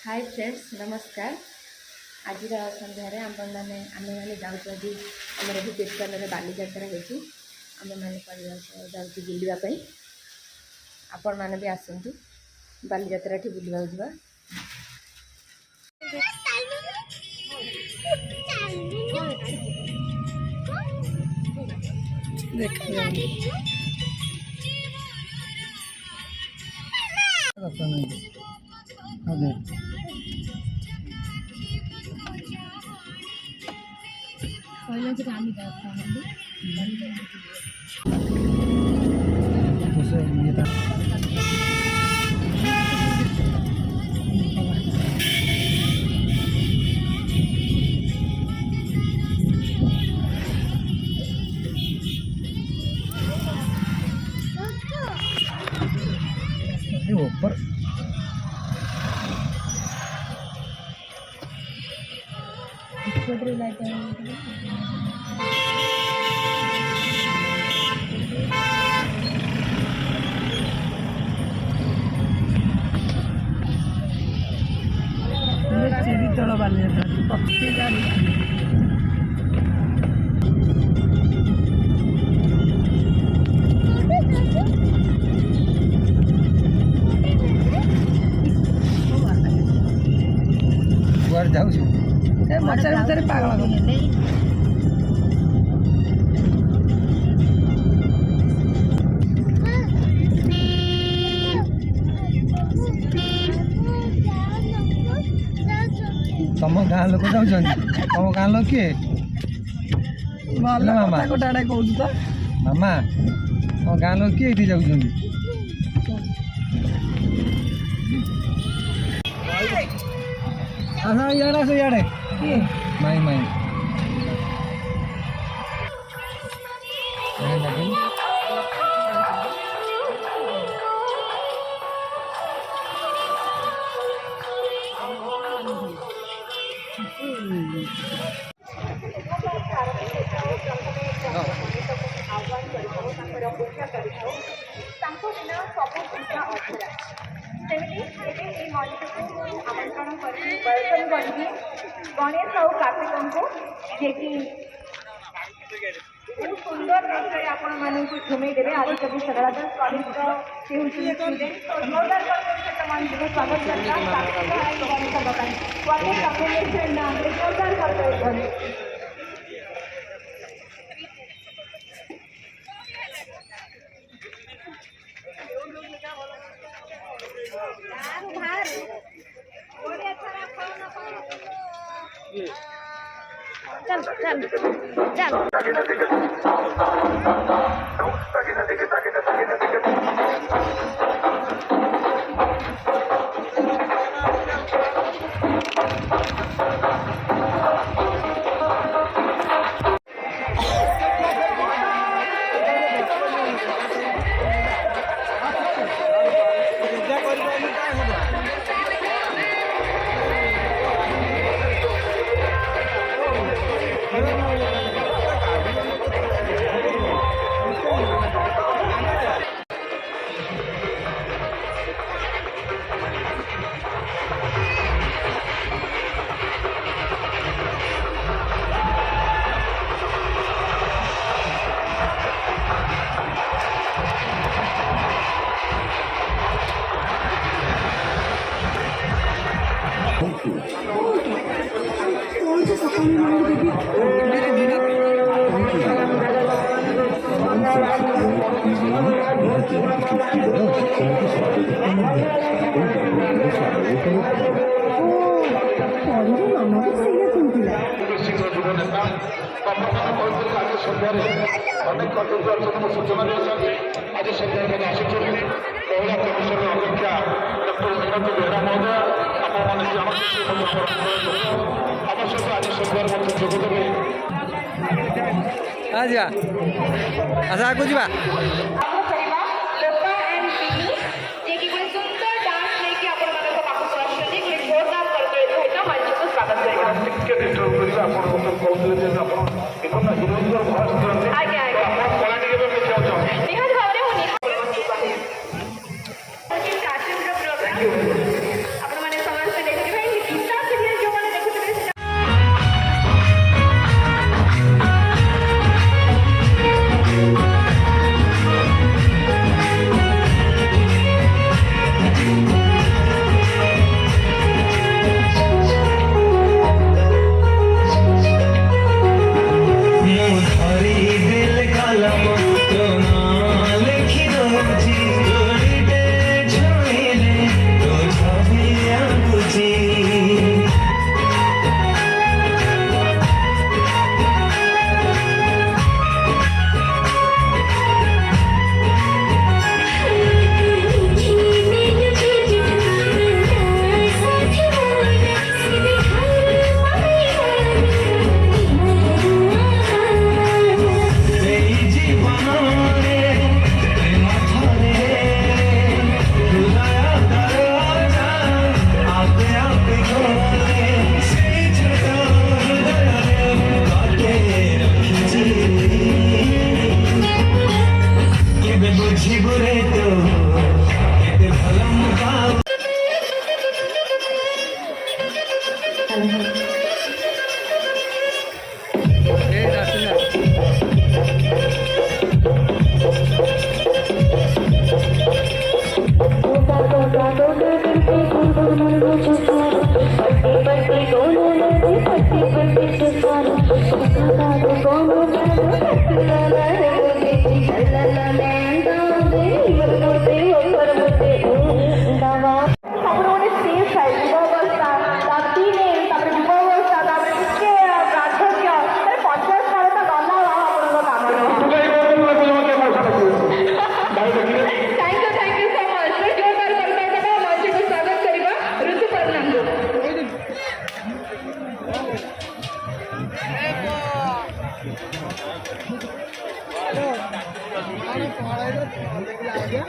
Hi friends नमस्कार। आज सन्धार आम मैंने आम मैंने जाऊँ आज आम तीर्थन बाली जात्रा होती आम मैंने जाऊँ बुलवाई आपण मैंने भी आसतु बाली जात्रा बुलवा जा ऊपर चिड़ी तल बाली पक्षी गाड़ी जाऊँ मचार भर पागल तुम गाँ लोक जाऊँ तुम गाँ लोक किए मामा गोटाड़ा कौन तो मामा तुम गाँ लोक किए ये जाऊँ हाँ इे से इे माई माई आमंत्रण करके वेलकम करी गणेश और कार्तिक को जे कि बहुत सुंदर ढंग से आपण मानक घुमे देवे आज कभी सरलादास कॉलेज से स्टूडेंट तो जोरदार करके स्वागत करता गणेश बाबा स्वागत अभिनंदन नाम जोरदार करते चल चल चल अनेक कर्तव्य सूचना दी आज सन्धार आसुच्च महिला कमिशन अध्यक्षा डॉक्टर मिनती बेहरा महोदय आपने आम सहित आज सन्धार जोगदेवे आजा आगे जा आपने समस्त देखिए ସବୁଠୁ ଗୋଟେ ଷ୍ଟେଜ୍ ଥାଏ ଯୁବାବସ୍ଥା, ରାତି ତାପରେ ଯୁବାବସ୍ଥା, ତାପରେ ଟିକେ ବାର୍ଦ୍ଧକ୍ୟ, ମାନେ 50 ସାଲ ତ ଗଲା ଆଉ ଆପଣଙ୍କ କାମର। Thank you so much. ଜୋରଦାର କରିପାରିବା ମଞ୍ଚକୁ ସ୍ୱାଗତ କରିବା ଋତୁପର୍ଣ୍ଣାଙ୍କୁ। ଆଜ୍ଞା